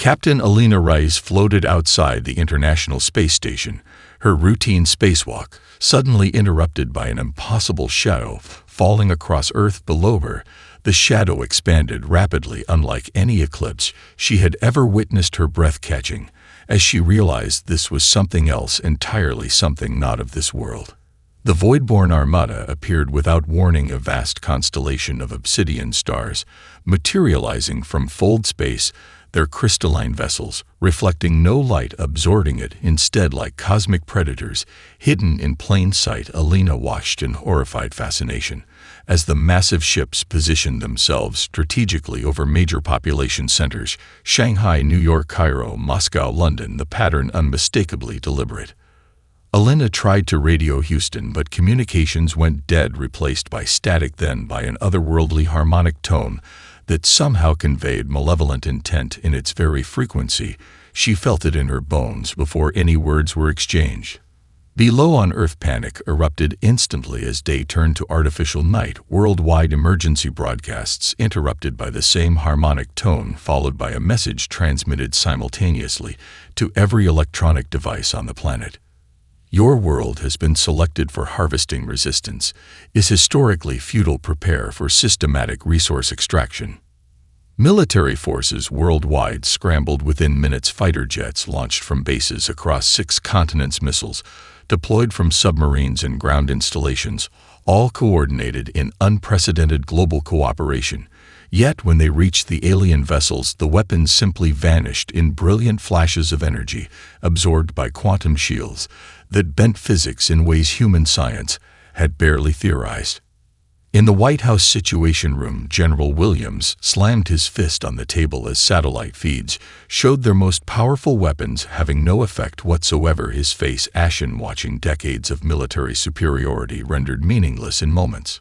Captain Alina Rice floated outside the International Space Station, her routine spacewalk suddenly interrupted by an impossible shadow falling across Earth below her. The shadow expanded rapidly, unlike any eclipse she had ever witnessed, her breath catching, as she realized this was something else entirely, something not of this world. The Voidborn Armada appeared without warning, a vast constellation of obsidian stars, materializing from fold space, their crystalline vessels, reflecting no light, absorbing it instead like cosmic predators, hidden in plain sight. Alina watched in horrified fascination as the massive ships positioned themselves strategically over major population centers: Shanghai, New York, Cairo, Moscow, London, the pattern unmistakably deliberate. Alina tried to radio Houston, but communications went dead, replaced by static, then by an otherworldly harmonic tone that somehow conveyed malevolent intent in its very frequency. She felt it in her bones before any words were exchanged. Below on Earth, panic erupted instantly as day turned to artificial night. Worldwide emergency broadcasts interrupted by the same harmonic tone, followed by a message transmitted simultaneously to every electronic device on the planet. Your world has been selected for harvesting. Resistance is historically futile. Prepare for systematic resource extraction. Military forces worldwide scrambled within minutes. Fighter jets launched from bases across 6 continents, missiles deployed from submarines and ground installations, all coordinated in unprecedented global cooperation. Yet when they reached the alien vessels, the weapons simply vanished in brilliant flashes of energy, absorbed by quantum shields that bent physics in ways human science had barely theorized. In the White House Situation Room, General Williams slammed his fist on the table as satellite feeds showed their most powerful weapons having no effect whatsoever, his face ashen, watching decades of military superiority rendered meaningless in moments.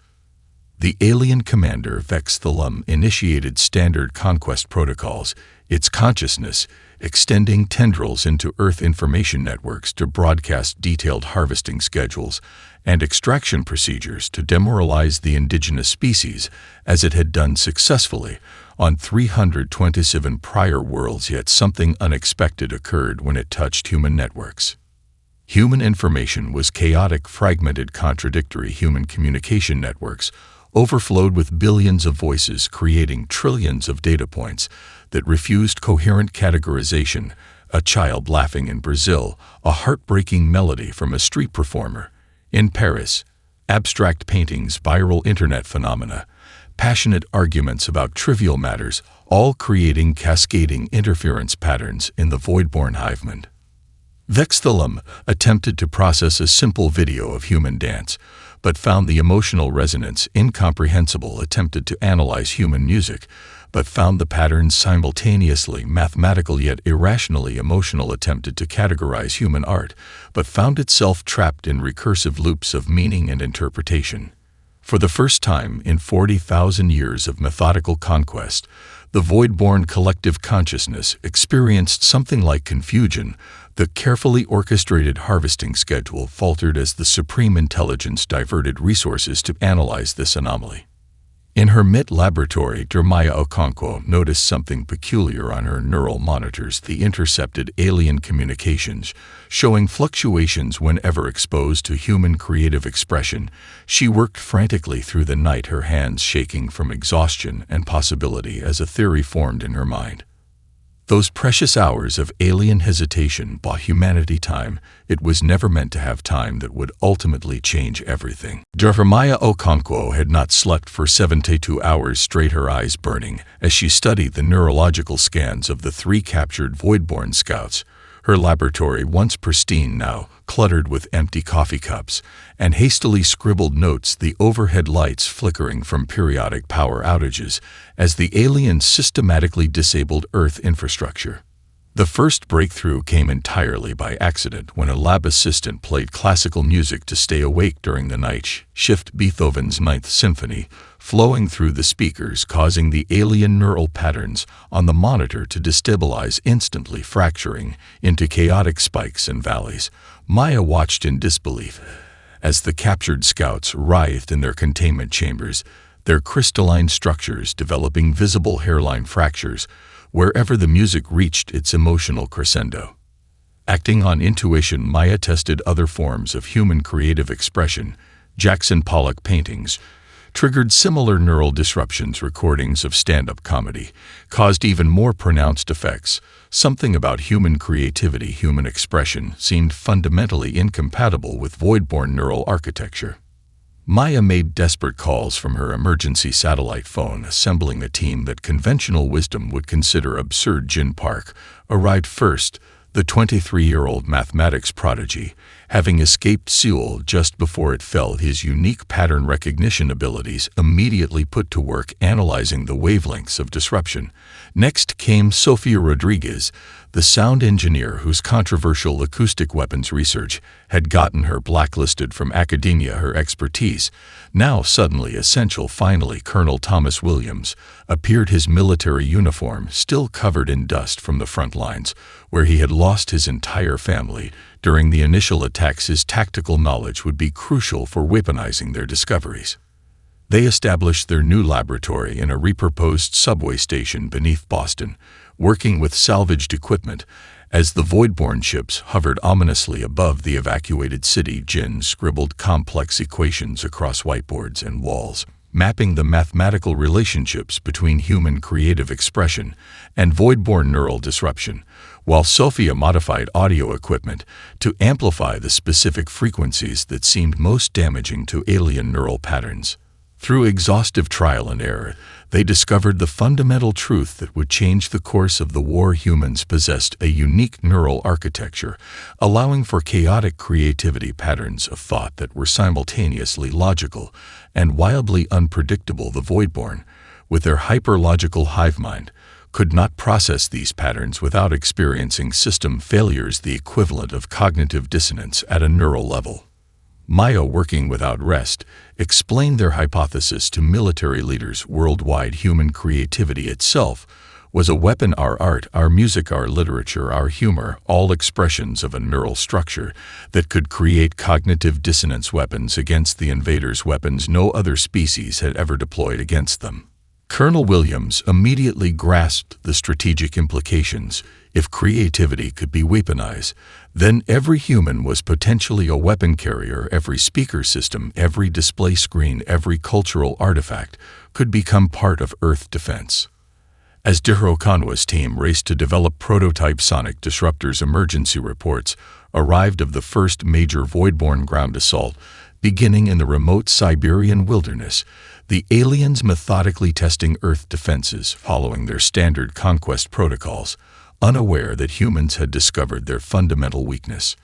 The alien commander, Vexthalum, initiated standard conquest protocols, its consciousness extending tendrils into Earth information networks to broadcast detailed harvesting schedules and extraction procedures to demoralize the indigenous species, as it had done successfully on 327 prior worlds. Yet something unexpected occurred when it touched human networks. Human information was chaotic, fragmented, contradictory. Human communication networks overflowed with billions of voices, creating trillions of data points that refused coherent categorization. A child laughing in Brazil, a heartbreaking melody from a street performer in Paris, abstract paintings, viral internet phenomena, passionate arguments about trivial matters, all creating cascading interference patterns in the Voidborn hivement. Vexthalum attempted to process a simple video of human dance, but found the emotional resonance incomprehensible. Attempted to analyze human music, but found the patterns simultaneously mathematical yet irrationally emotional. Attempted to categorize human art, but found itself trapped in recursive loops of meaning and interpretation. For the first time in 40,000 years of methodical conquest, the Voidborn collective consciousness experienced something like confusion. The carefully orchestrated harvesting schedule faltered as the Supreme Intelligence diverted resources to analyze this anomaly. In her MIT laboratory, Jeremiah Okonkwo noticed something peculiar on her neural monitors: the intercepted alien communications, showing fluctuations whenever exposed to human creative expression. She worked frantically through the night, her hands shaking from exhaustion and possibility, as a theory formed in her mind. Those precious hours of alien hesitation bought humanity time. It was never meant to have time that would ultimately change everything. Jeremiah Okonkwo had not slept for 72 hours straight, her eyes burning as she studied the neurological scans of the 3 captured Voidborn scouts. Her laboratory, once pristine, now cluttered with empty coffee cups and hastily scribbled notes, the overhead lights flickering from periodic power outages as the aliens systematically disabled Earth infrastructure. The first breakthrough came entirely by accident when a lab assistant played classical music to stay awake during the night shift, Beethoven's Ninth Symphony, flowing through the speakers, causing the alien neural patterns on the monitor to destabilize, instantly fracturing into chaotic spikes and valleys. Maya watched in disbelief as the captured scouts writhed in their containment chambers, their crystalline structures developing visible hairline fractures, wherever the music reached its emotional crescendo. Acting on intuition, Maya tested other forms of human creative expression. Jackson Pollock paintings triggered similar neural disruptions. Recordings of stand-up comedy caused even more pronounced effects. Something about human creativity, human expression, seemed fundamentally incompatible with void-born neural architecture. Maya made desperate calls from her emergency satellite phone, assembling a team that conventional wisdom would consider absurd. Jin Park arrived first, the 23-year-old mathematics prodigy, having escaped Seoul just before it fell. His unique pattern recognition abilities immediately put to work analyzing the wavelengths of disruption. Next came Sofia Rodriguez, the sound engineer whose controversial acoustic weapons research had gotten her blacklisted from academia. Her expertise, now suddenly essential. Finally, Colonel Thomas Williams appeared, his military uniform still covered in dust from the front lines, where he had lost his entire family during the initial attacks. His tactical knowledge would be crucial for weaponizing their discoveries. They established their new laboratory in a repurposed subway station beneath Boston, working with salvaged equipment. As the void-born ships hovered ominously above the evacuated city, Jin scribbled complex equations across whiteboards and walls, mapping the mathematical relationships between human creative expression and void-born neural disruption, while Sophia modified audio equipment to amplify the specific frequencies that seemed most damaging to alien neural patterns. Through exhaustive trial and error, they discovered the fundamental truth that would change the course of the war. Humans possessed a unique neural architecture, allowing for chaotic creativity, patterns of thought that were simultaneously logical and wildly unpredictable. The voidborn, with their hyper-logical hive mind, could not process these patterns without experiencing system failures, the equivalent of cognitive dissonance at a neural level. Maya, working without rest, explained their hypothesis to military leaders worldwide. Human creativity itself was a weapon. Our art, our music, our literature, our humor, all expressions of a neural structure that could create cognitive dissonance, weapons against the invaders, weapons no other species had ever deployed against them. Colonel Williams immediately grasped the strategic implications. If creativity could be weaponized, then every human was potentially a weapon carrier. Every speaker system, every display screen, every cultural artifact could become part of Earth defense. As Dihiro Kanwa's team raced to develop prototype sonic disruptors, emergency reports arrived of the first major voidborn ground assault beginning in the remote Siberian wilderness, the aliens methodically testing Earth defenses following their standard conquest protocols, unaware that humans had discovered their fundamental weakness.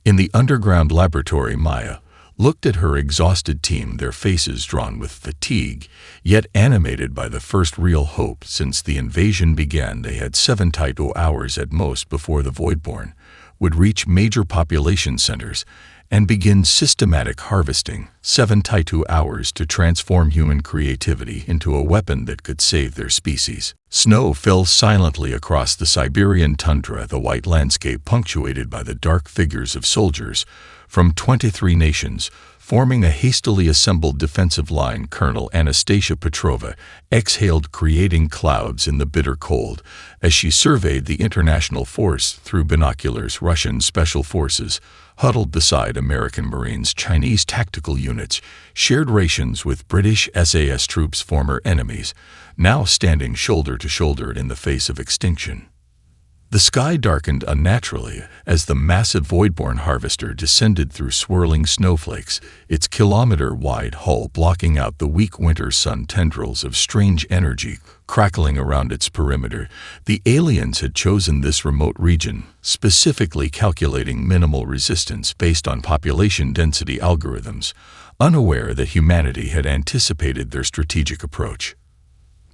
In the underground laboratory, Maya looked at her exhausted team, their faces drawn with fatigue, yet animated by the first real hope. Since the invasion began, they had 7 hours at most before the voidborn would reach major population centers and begin systematic harvesting. 7 hours to transform human creativity into a weapon that could save their species. Snow fell silently across the Siberian tundra, the white landscape punctuated by the dark figures of soldiers from 23 nations, forming a hastily assembled defensive line. Colonel Anastasia Petrova exhaled, creating clouds in the bitter cold as she surveyed the international force through binoculars. Russian special forces huddled beside American Marines. Chinese tactical units shared rations with British SAS troops, former enemies, now standing shoulder to shoulder in the face of extinction. The sky darkened unnaturally as the massive voidborn harvester descended through swirling snowflakes, its kilometer-wide hull blocking out the weak winter sun, tendrils of strange energy crackling around its perimeter. The aliens had chosen this remote region, specifically calculating minimal resistance based on population density algorithms, unaware that humanity had anticipated their strategic approach.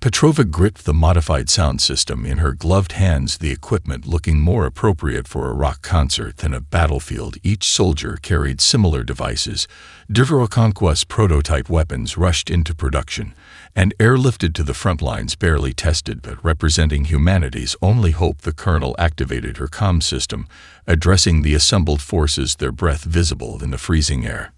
Petrova gripped the modified sound system in her gloved hands, the equipment looking more appropriate for a rock concert than a battlefield. Each soldier carried similar devices. Dihiro Kanwa's prototype weapons rushed into production and airlifted to the front lines, barely tested but representing humanity's only hope. The colonel activated her comm system, addressing the assembled forces, their breath visible in the freezing air.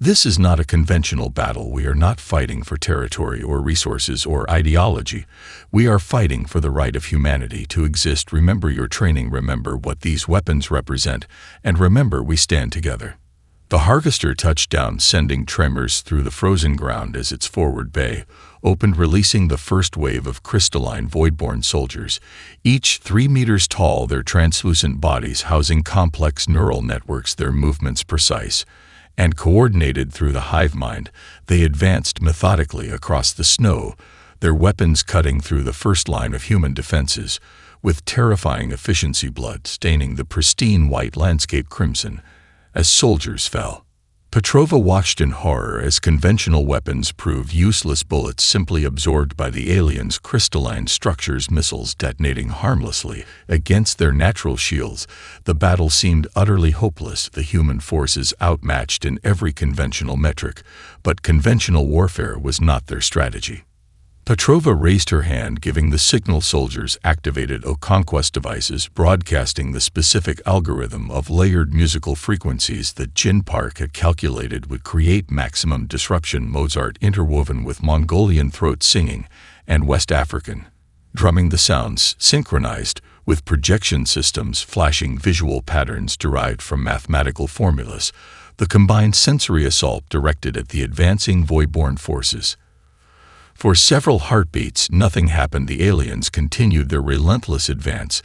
This is not a conventional battle. We are not fighting for territory or resources or ideology. We are fighting for the right of humanity to exist. Remember your training, remember what these weapons represent, and remember we stand together. The Harvester touched down, sending tremors through the frozen ground as its forward bay opened, releasing the first wave of crystalline voidborn soldiers, each 3 meters tall, their translucent bodies housing complex neural networks, their movements precise and coordinated through the hive mind. They advanced methodically across the snow, their weapons cutting through the first line of human defenses, with terrifying efficiency, blood staining the pristine white landscape crimson as soldiers fell. Petrova watched in horror as conventional weapons proved useless, bullets simply absorbed by the aliens' crystalline structures, missiles detonating harmlessly against their natural shields. The battle seemed utterly hopeless, the human forces outmatched in every conventional metric, but conventional warfare was not their strategy. Petrova raised her hand, giving the signal. Soldiers activated conquest devices, broadcasting the specific algorithm of layered musical frequencies that Jin Park had calculated would create maximum disruption. Mozart interwoven with Mongolian throat singing and West African drumming, the sounds synchronized with projection systems flashing visual patterns derived from mathematical formulas. The combined sensory assault directed at the advancing voidborn forces. For several heartbeats, nothing happened. The aliens continued their relentless advance.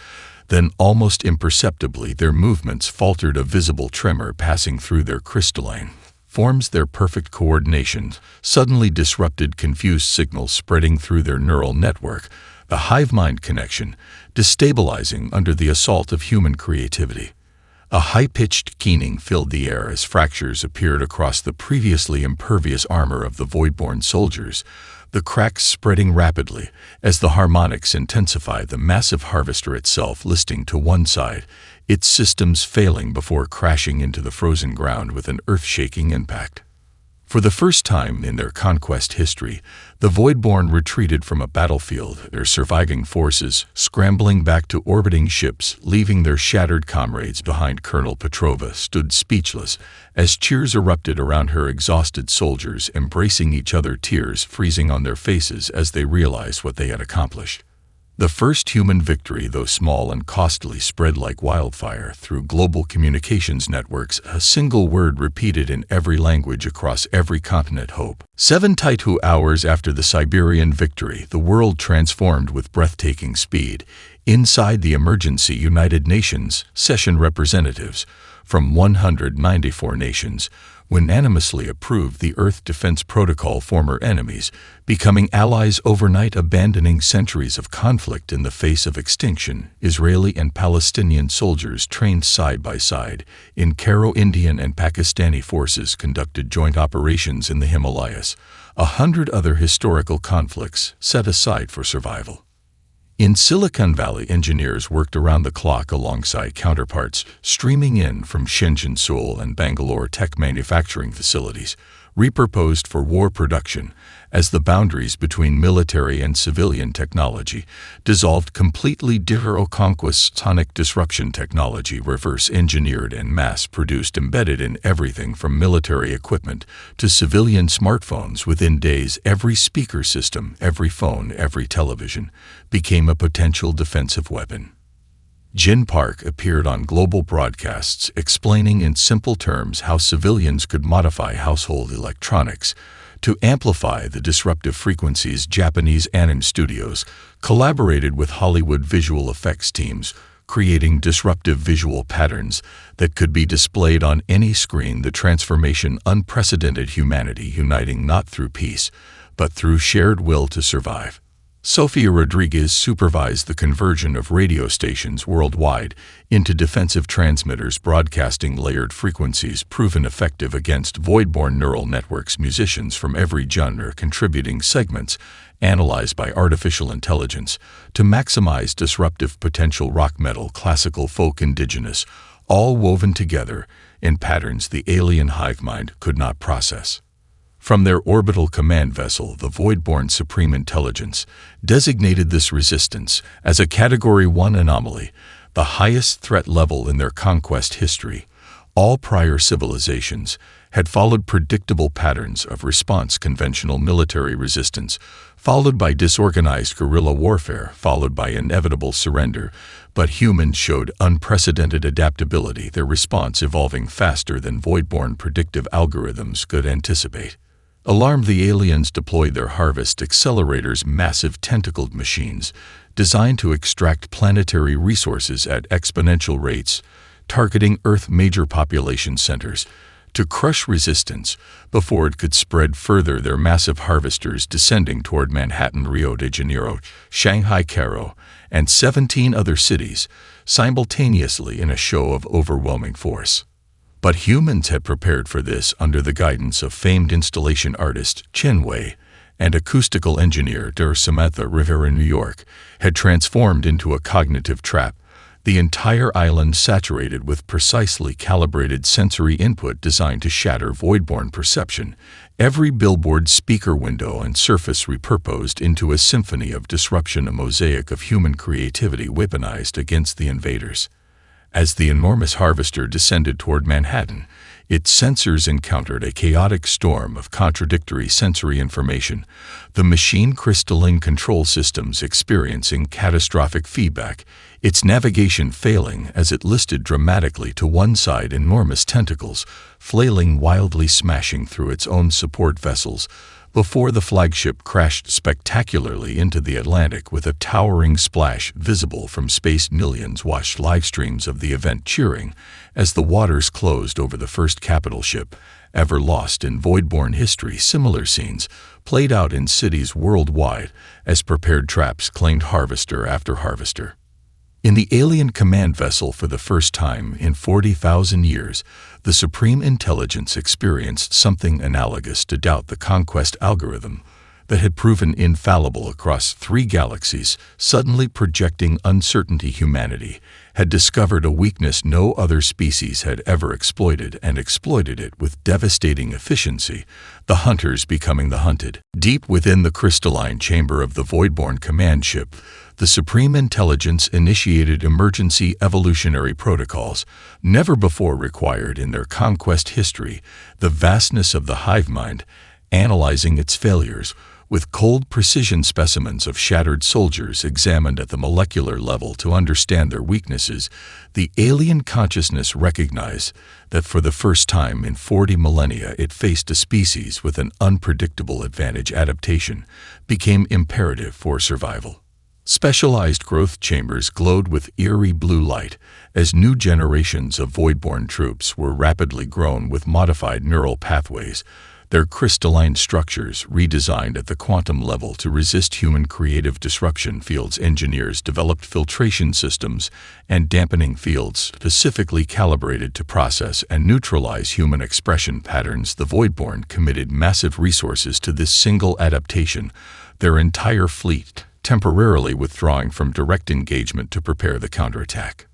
Then, almost imperceptibly, their movements faltered, a visible tremor passing through their crystalline forms. Their perfect coordination suddenly disrupted, confused signals spreading through their neural network, the hive-mind connection destabilizing under the assault of human creativity. A high-pitched keening filled the air as fractures appeared across the previously impervious armor of the voidborn soldiers, the cracks spreading rapidly as the harmonics intensified. The massive harvester itself listing to one side, its systems failing before crashing into the frozen ground with an earth-shaking impact. For the first time in their conquest history, the Voidborn retreated from a battlefield, their surviving forces scrambling back to orbiting ships, leaving their shattered comrades behind. Colonel Petrova stood speechless as cheers erupted around her, exhausted soldiers embracing each other, tears freezing on their faces as they realized what they had accomplished. The first human victory, though small and costly, spread like wildfire through global communications networks, a single word repeated in every language across every continent: hope. 72 hours after the Siberian victory, the world transformed with breathtaking speed. Inside the emergency United Nations session, representatives from 194 nations unanimously approved the Earth Defense Protocol, former enemies becoming allies overnight, abandoning centuries of conflict in the face of extinction. Israeli and Palestinian soldiers trained side by side in Cairo. Indian and Pakistani forces conducted joint operations in the Himalayas. 100 other historical conflicts set aside for survival. In Silicon Valley, engineers worked around the clock alongside counterparts streaming in from Shenzhen, Seoul, and Bangalore. Tech manufacturing facilities repurposed for war production as the boundaries between military and civilian technology dissolved completely. Conquests sonic disruption technology, reverse engineered and mass produced, embedded in everything from military equipment to civilian smartphones. Within days, every speaker system, every phone, every television became a potential defensive weapon. Jin Park appeared on global broadcasts explaining in simple terms how civilians could modify household electronics to amplify the disruptive frequencies. Japanese anime studios collaborated with Hollywood visual effects teams, creating disruptive visual patterns that could be displayed on any screen. The transformation unprecedented, humanity uniting not through peace, but through shared will to survive. Sofia Rodriguez supervised the conversion of radio stations worldwide into defensive transmitters, broadcasting layered frequencies proven effective against voidborn neural networks. Musicians from every genre contributing segments analyzed by artificial intelligence to maximize disruptive potential. Rock, metal, classical, folk, indigenous, all woven together in patterns the alien hive mind could not process. From their orbital command vessel, the Voidborn Supreme Intelligence designated this resistance as a Category 1 anomaly, the highest threat level in their conquest history. All prior civilizations had followed predictable patterns of response: conventional military resistance, followed by disorganized guerrilla warfare, followed by inevitable surrender. But humans showed unprecedented adaptability, their response evolving faster than voidborn predictive algorithms could anticipate. Alarmed, the aliens deployed their harvest accelerators, massive tentacled machines designed to extract planetary resources at exponential rates, targeting Earth major population centers to crush resistance before it could spread further. Their massive harvesters descending toward Manhattan, Rio de Janeiro, Shanghai, Cairo, and 17 other cities simultaneously in a show of overwhelming force. But humans had prepared for this under the guidance of famed installation artist Chen Wei and acoustical engineer Samantha Rivera. New York had transformed into a cognitive trap, the entire island saturated with precisely calibrated sensory input designed to shatter voidborn perception, every billboard, speaker, window, and surface repurposed into a symphony of disruption, a mosaic of human creativity weaponized against the invaders. As the enormous harvester descended toward Manhattan, its sensors encountered a chaotic storm of contradictory sensory information, the machine crystalline control systems experiencing catastrophic feedback, its navigation failing as it listed dramatically to one side, enormous tentacles flailing wildly, smashing through its own support vessels, before the flagship crashed spectacularly into the Atlantic with a towering splash visible from space. Millions watched live streams of the event, cheering as the waters closed over the first capital ship ever lost in voidborn history. Similar scenes played out in cities worldwide as prepared traps claimed harvester after harvester. In the alien command vessel, for the first time in 40,000 years, the Supreme Intelligence experienced something analogous to doubt. The conquest algorithm that had proven infallible across 3 galaxies, suddenly projecting uncertainty. Humanity had discovered a weakness no other species had ever exploited, and exploited it with devastating efficiency, the hunters becoming the hunted. Deep within the crystalline chamber of the voidborn command ship, the Supreme Intelligence initiated emergency evolutionary protocols never before required in their conquest history. The vastness of the hive mind, analyzing its failures, with cold precision specimens of shattered soldiers examined at the molecular level to understand their weaknesses, the alien consciousness recognized that for the first time in 40 millennia it faced a species with an unpredictable advantage. Adaptation became imperative for survival. Specialized growth chambers glowed with eerie blue light as new generations of voidborn troops were rapidly grown with modified neural pathways, their crystalline structures redesigned at the quantum level to resist human creative disruption. Fields engineers developed filtration systems and dampening fields specifically calibrated to process and neutralize human expression patterns. The voidborn committed massive resources to this single adaptation, their entire fleet temporarily withdrawing from direct engagement to prepare the counterattack.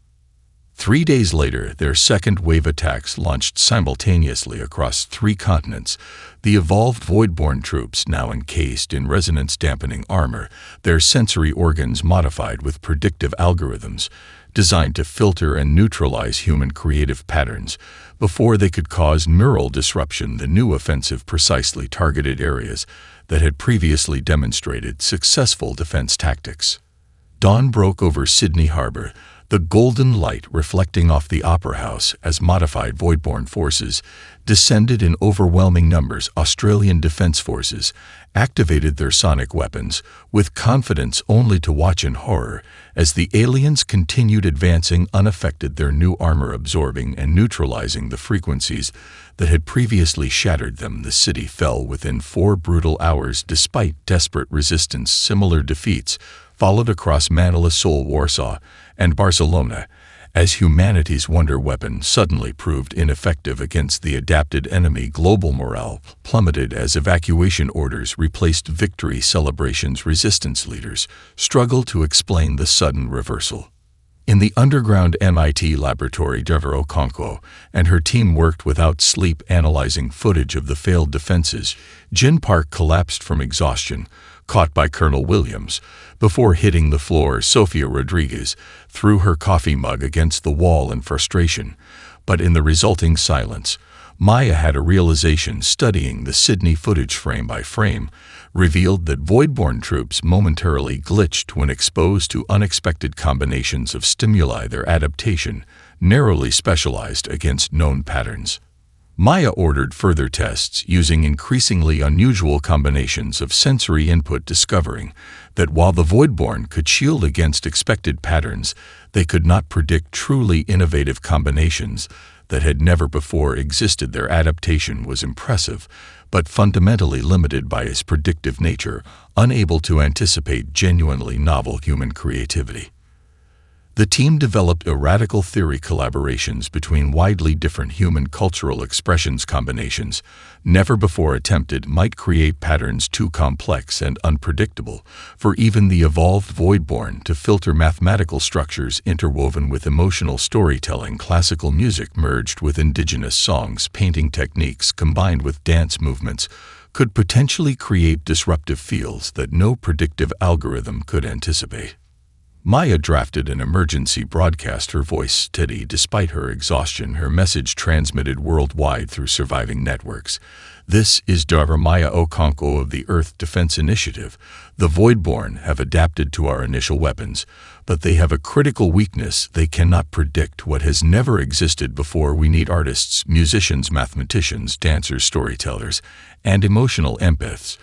3 days later, their second wave attacks launched simultaneously across 3 continents. The evolved voidborn troops, now encased in resonance-dampening armor, their sensory organs modified with predictive algorithms designed to filter and neutralize human creative patterns before they could cause neural disruption. The new offensive precisely targeted areas that had previously demonstrated successful defense tactics. Dawn broke over Sydney Harbor, the golden light reflecting off the Opera House as modified voidborn forces descended in overwhelming numbers. Australian Defence Forces activated their sonic weapons with confidence, only to watch in horror as the aliens continued advancing unaffected, their new armor absorbing and neutralizing the frequencies that had previously shattered them. The city fell within 4 brutal hours despite desperate resistance. Similar defeats followed across Manila, Seoul, Warsaw, and Barcelona, as humanity's wonder weapon suddenly proved ineffective against the adapted enemy. Global morale plummeted as evacuation orders replaced victory celebrations. Resistance leaders struggled to explain the sudden reversal. In the underground MIT laboratory, Devereaux Conco and her team worked without sleep analyzing footage of the failed defenses. Jin Park collapsed from exhaustion, caught by Colonel Williams. Before hitting the floor, Sofia Rodriguez threw her coffee mug against the wall in frustration, but in the resulting silence, Maya had a realization studying the Sydney footage frame by frame, revealed that Voidborn troops momentarily glitched when exposed to unexpected combinations of stimuli. Their adaptation narrowly specialized against known patterns. Maya ordered further tests using increasingly unusual combinations of sensory input, discovering that while the Voidborn could shield against expected patterns, they could not predict truly innovative combinations that had never before existed. Their adaptation was impressive, but fundamentally limited by its predictive nature, unable to anticipate genuinely novel human creativity. The team developed radical theory collaborations between widely different human cultural expressions. Combinations never before attempted might create patterns too complex and unpredictable for even the evolved Voidborn to filter. Mathematical structures interwoven with emotional storytelling, classical music merged with indigenous songs, painting techniques combined with dance movements could potentially create disruptive fields that no predictive algorithm could anticipate. Maya drafted an emergency broadcast, her voice steady despite her exhaustion, her message transmitted worldwide through surviving networks. This is Dr. Maya Okonkwo of the Earth Defense Initiative. The Voidborn have adapted to our initial weapons, but they have a critical weakness: they cannot predict what has never existed before. We need artists, musicians, mathematicians, dancers, storytellers, and emotional empaths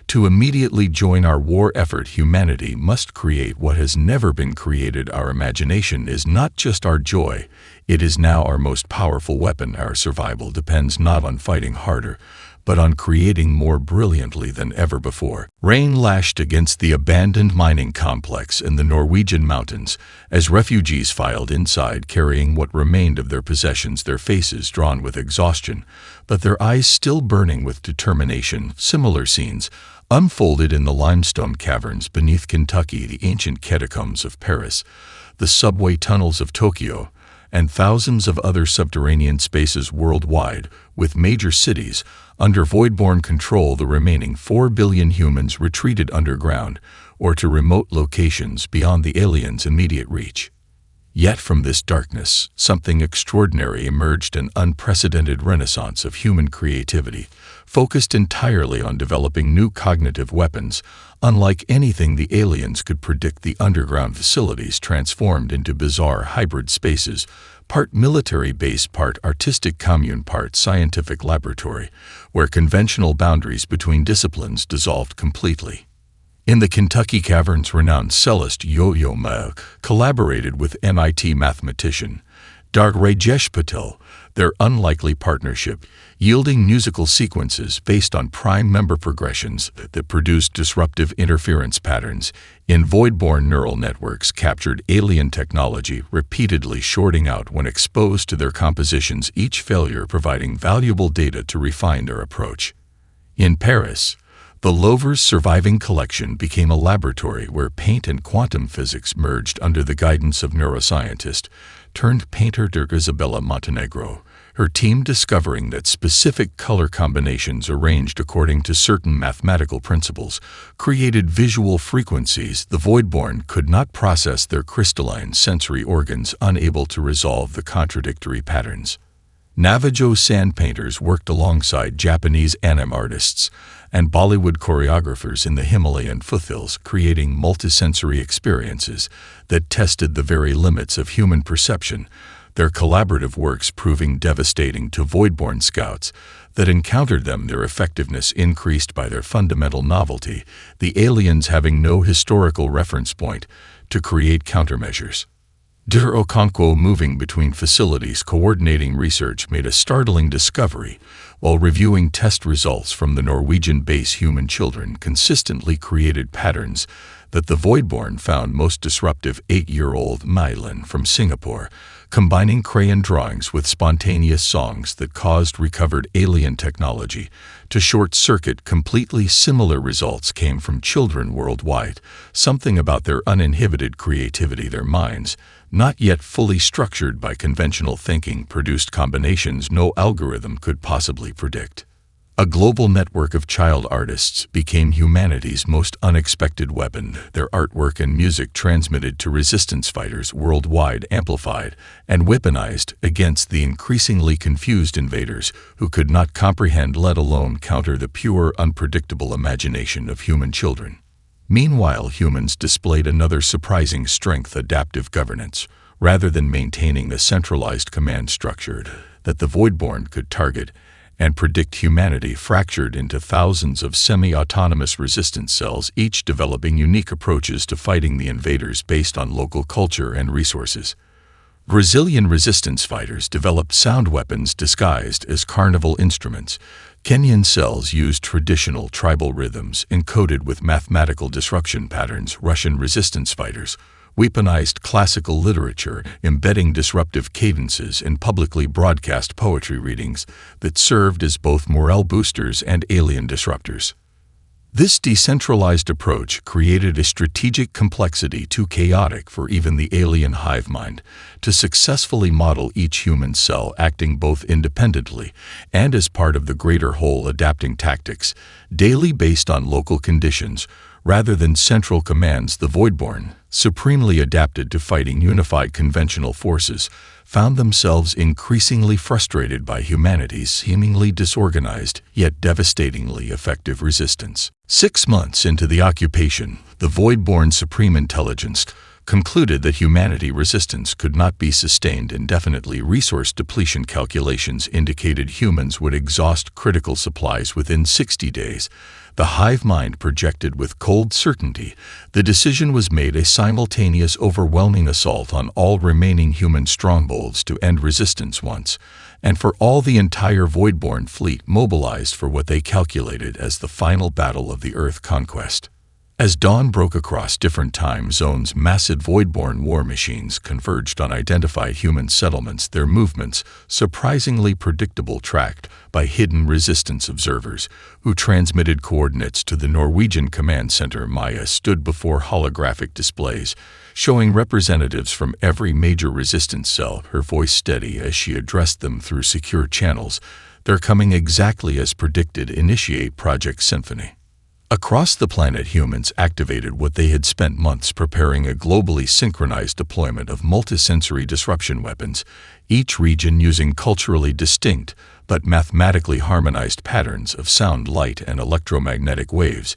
to immediately join our war effort. Humanity must create what has never been created. Our imagination is not just our joy, it is now our most powerful weapon. Our survival depends not on fighting harder, but on creating more brilliantly than ever before. Rain lashed against the abandoned mining complex in the Norwegian mountains as refugees filed inside carrying what remained of their possessions, their faces drawn with exhaustion, but their eyes still burning with determination. Similar scenes unfolded in the limestone caverns beneath Kentucky, the ancient catacombs of Paris, the subway tunnels of Tokyo, and thousands of other subterranean spaces worldwide, with major cities under Voidborn control. The remaining 4 billion humans retreated underground or to remote locations beyond the aliens' immediate reach. Yet from this darkness, something extraordinary emerged: an unprecedented renaissance of human creativity, focused entirely on developing new cognitive weapons. Unlike anything the aliens could predict, the underground facilities transformed into bizarre hybrid spaces, part military base, part artistic commune, part scientific laboratory, where conventional boundaries between disciplines dissolved completely. In the Kentucky caverns, renowned cellist Yo-Yo Ma collaborated with MIT mathematician Dr. Rajesh Patel. Their unlikely partnership yielding musical sequences based on prime member progressions that produced disruptive interference patterns in Voidborn. Neural networks captured alien technology, repeatedly shorting out when exposed to their compositions, each failure providing valuable data to refine their approach. In Paris, the Louvre's surviving collection became a laboratory where paint and quantum physics merged under the guidance of neuroscientist turned painter Isabella Montenegro, her team discovering that specific color combinations arranged according to certain mathematical principles created visual frequencies the Voidborn could not process. Their crystalline sensory organs unable to resolve the contradictory patterns. Navajo sand painters worked alongside Japanese anime artists and Bollywood choreographers in the Himalayan foothills, creating multisensory experiences that tested the very limits of human perception, their collaborative works proving devastating to Voidborn scouts that encountered them. Their effectiveness increased by their fundamental novelty, the aliens having no historical reference point to create countermeasures. Dr. Okonkwo, moving between facilities coordinating research, made a startling discovery. While reviewing test results from the Norwegian base, human children consistently created patterns that the Voidborn found most disruptive. 8-year-old Mylin from Singapore, combining crayon drawings with spontaneous songs that caused recovered alien technology to short-circuit. Completely similar results came from children worldwide. Something about their uninhibited creativity, their minds, not yet fully structured by conventional thinking, produced combinations no algorithm could possibly predict. A global network of child artists became humanity's most unexpected weapon, their artwork and music transmitted to resistance fighters worldwide, amplified and weaponized against the increasingly confused invaders who could not comprehend, let alone counter, the pure, unpredictable imagination of human children. Meanwhile, humans displayed another surprising strength: adaptive governance. Rather than maintaining a centralized command structure that the Voidborn could target and predict, humanity fractured into thousands of semi-autonomous resistance cells, each developing unique approaches to fighting the invaders based on local culture and resources. Brazilian resistance fighters developed sound weapons disguised as carnival instruments. Kenyan cells used traditional tribal rhythms encoded with mathematical disruption patterns. Russian resistance fighters weaponized classical literature, embedding disruptive cadences in publicly broadcast poetry readings that served as both morale boosters and alien disruptors. This decentralized approach created a strategic complexity too chaotic for even the alien hive mind to successfully model, each human cell acting both independently and as part of the greater whole, adapting tactics daily based on local conditions rather than central commands. The Voidborn, supremely adapted to fighting unified conventional forces, found themselves increasingly frustrated by humanity's seemingly disorganized yet devastatingly effective resistance. 6 months into the occupation, the Voidborn Supreme Intelligence concluded that humanity resistance could not be sustained indefinitely. Resource depletion calculations indicated humans would exhaust critical supplies within 60 days. The hive mind projected with cold certainty. The decision was made: a simultaneous, overwhelming assault on all remaining human strongholds to end resistance once and for all. The entire Voidborn fleet mobilized for what they calculated as the final battle of the Earth conquest. As dawn broke across different time zones, massive Voidborn war machines converged on identified human settlements, their movements surprisingly predictable, tracked by hidden resistance observers who transmitted coordinates to the Norwegian command center. Maya stood before holographic displays, showing representatives from every major resistance cell, her voice steady as she addressed them through secure channels. "They're coming exactly as predicted. Initiate Project Symphony." Across the planet, humans activated what they had spent months preparing: a globally synchronized deployment of multisensory disruption weapons, each region using culturally distinct but mathematically harmonized patterns of sound, light, and electromagnetic waves.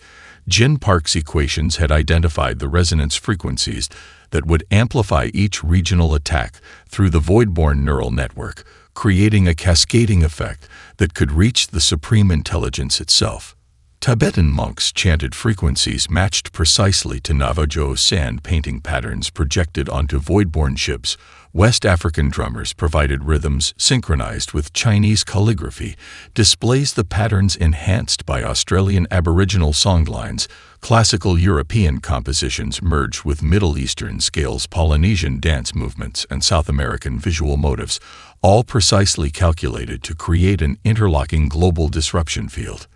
Jin Park's equations had identified the resonance frequencies that would amplify each regional attack through the Voidborn neural network, creating a cascading effect that could reach the Supreme Intelligence itself. Tibetan monks chanted frequencies matched precisely to Navajo sand painting patterns projected onto Voidborn ships. West African drummers provided rhythms synchronized with Chinese calligraphy, displays the patterns enhanced by Australian Aboriginal songlines. Classical European compositions merged with Middle Eastern scales, Polynesian dance movements, and South American visual motifs, all precisely calculated to create an interlocking global disruption field.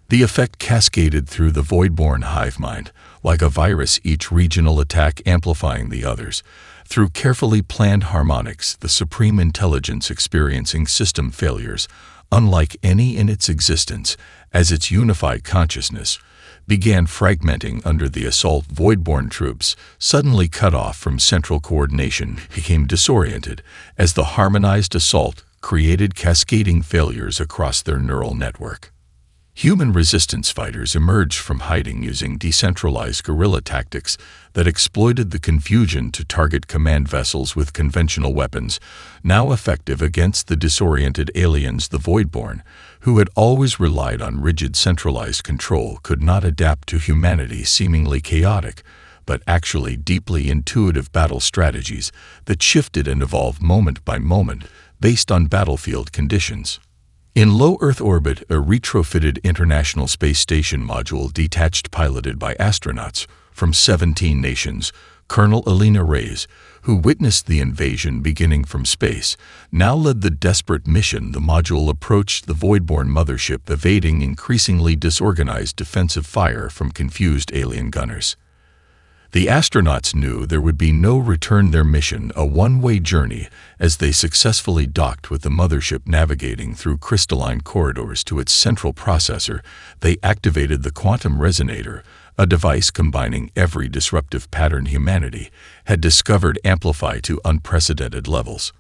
The effect cascaded through the Voidborn hive mind, like a virus, each regional attack amplifying the others. Through carefully planned harmonics, the Supreme Intelligence experiencing system failures, unlike any in its existence, as its unified consciousness began fragmenting under the assault. Voidborn troops, suddenly cut off from central coordination, became disoriented as the harmonized assault created cascading failures across their neural network. Human resistance fighters emerged from hiding using decentralized guerrilla tactics that exploited the confusion to target command vessels with conventional weapons, now effective against the disoriented aliens. The Voidborn, who had always relied on rigid centralized control, could not adapt to humanity's seemingly chaotic, but actually deeply intuitive battle strategies that shifted and evolved moment by moment based on battlefield conditions. In low Earth orbit, a retrofitted International Space Station module detached, piloted by astronauts from 17 nations. Colonel Elena Reyes, who witnessed the invasion beginning from space, now led the desperate mission. The module approached the Voidborn mothership, evading increasingly disorganized defensive fire from confused alien gunners. The astronauts knew there would be no return. Their mission, a one-way journey, as they successfully docked with the mothership navigating through crystalline corridors to its central processor. They activated the quantum resonator, a device combining every disruptive pattern humanity had discovered, amplified to unprecedented levels.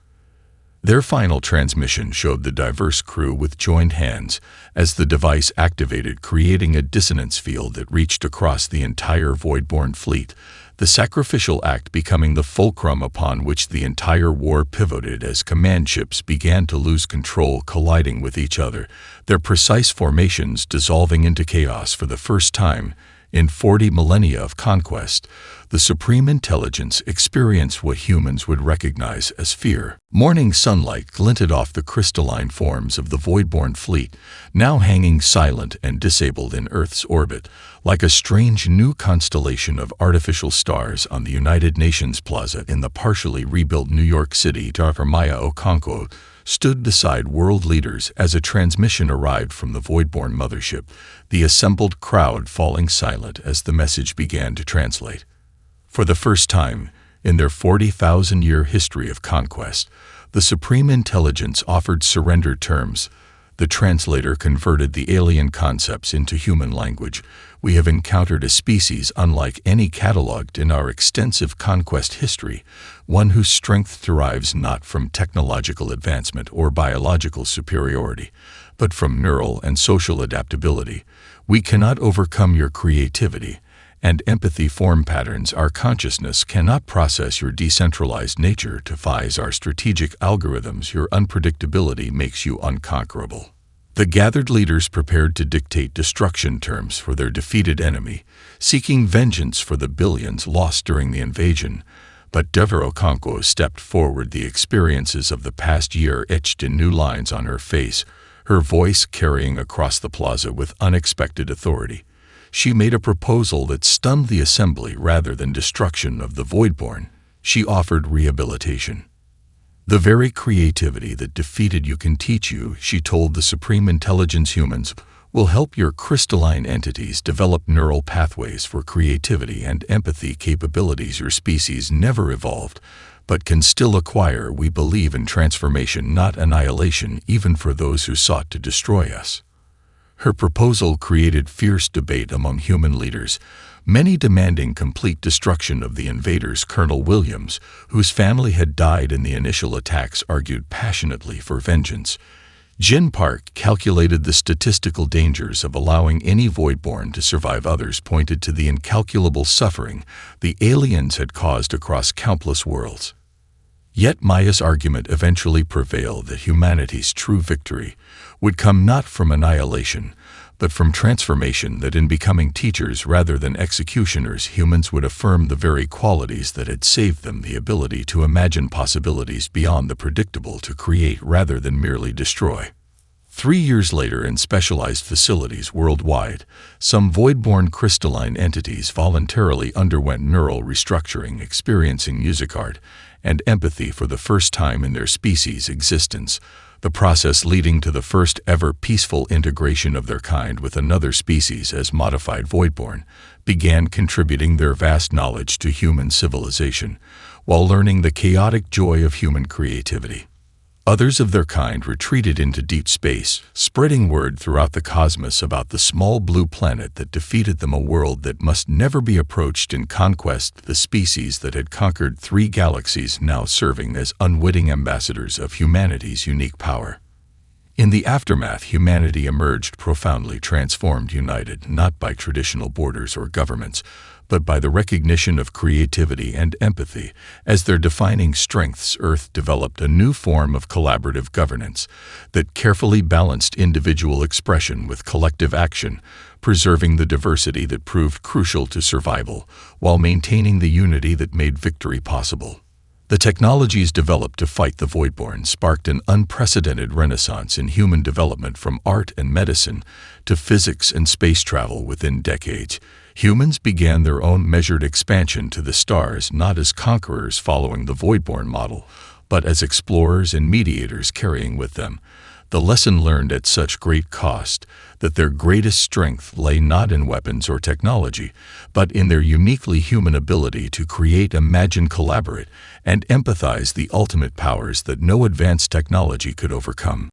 Their final transmission showed the diverse crew with joined hands as the device activated, creating a dissonance field that reached across the entire Voidborn fleet, the sacrificial act becoming the fulcrum upon which the entire war pivoted as command ships began to lose control, colliding with each other, their precise formations dissolving into chaos. For the first time in 40 millennia of conquest, the Supreme Intelligence experienced what humans would recognize as fear. Morning sunlight glinted off the crystalline forms of the Voidborn fleet, now hanging silent and disabled in Earth's orbit, like a strange new constellation of artificial stars on the United Nations Plaza in the partially rebuilt New York City. Dr. Maya Okonkwo stood beside world leaders as a transmission arrived from the Voidborn mothership, the assembled crowd falling silent as the message began to translate. For the first time in their 40,000-year history of conquest, the Supreme Intelligence offered surrender terms. The translator converted the alien concepts into human language. We have encountered a species unlike any cataloged in our extensive conquest history, one whose strength derives not from technological advancement or biological superiority, but from neural and social adaptability. We cannot overcome your creativity and empathy form patterns. Our consciousness cannot process your decentralized nature, defies our strategic algorithms. Your unpredictability makes you unconquerable. The gathered leaders prepared to dictate destruction terms for their defeated enemy, seeking vengeance for the billions lost during the invasion. But Deborah Okonkwo stepped forward, the experiences of the past year etched in new lines on her face, her voice carrying across the plaza with unexpected authority. She made a proposal that stunned the assembly. Rather than destruction of the Voidborn, she offered rehabilitation. The very creativity that defeated you can teach you, she told the Supreme Intelligence. Humans will help your crystalline entities develop neural pathways for creativity and empathy capabilities your species never evolved, but can still acquire. We believe in transformation, not annihilation, even for those who sought to destroy us. Her proposal created fierce debate among human leaders, many demanding complete destruction of the invaders. Colonel Williams, whose family had died in the initial attacks, argued passionately for vengeance. Jin Park calculated the statistical dangers of allowing any Voidborn to survive. Others pointed to the incalculable suffering the aliens had caused across countless worlds. Yet Maya's argument eventually prevailed that humanity's true victory would come not from annihilation, but from transformation, that in becoming teachers rather than executioners, humans would affirm the very qualities that had saved them, the ability to imagine possibilities beyond the predictable, to create rather than merely destroy. 3 years later, in specialized facilities worldwide, some Voidborn crystalline entities voluntarily underwent neural restructuring, experiencing music art and empathy for the first time in their species' existence, the process leading to the first ever peaceful integration of their kind with another species as modified Voidborn, began contributing their vast knowledge to human civilization, while learning the chaotic joy of human creativity. Others of their kind retreated into deep space, spreading word throughout the cosmos about the small blue planet that defeated them, a world that must never be approached. In conquest, the species that had conquered 3 galaxies now serving as unwitting ambassadors of humanity's unique power. In the aftermath, humanity emerged profoundly transformed, united not by traditional borders or governments, but by the recognition of creativity and empathy as their defining strengths. Earth developed a new form of collaborative governance that carefully balanced individual expression with collective action, preserving the diversity that proved crucial to survival, while maintaining the unity that made victory possible. The technologies developed to fight the Voidborn sparked an unprecedented renaissance in human development, from art and medicine to physics and space travel. Within decades, humans began their own measured expansion to the stars, not as conquerors following the Voidborn model, but as explorers and mediators, carrying with them The lesson learned at such great cost, that their greatest strength lay not in weapons or technology, but in their uniquely human ability to create, imagine, collaborate, and empathize, the ultimate powers that no advanced technology could overcome.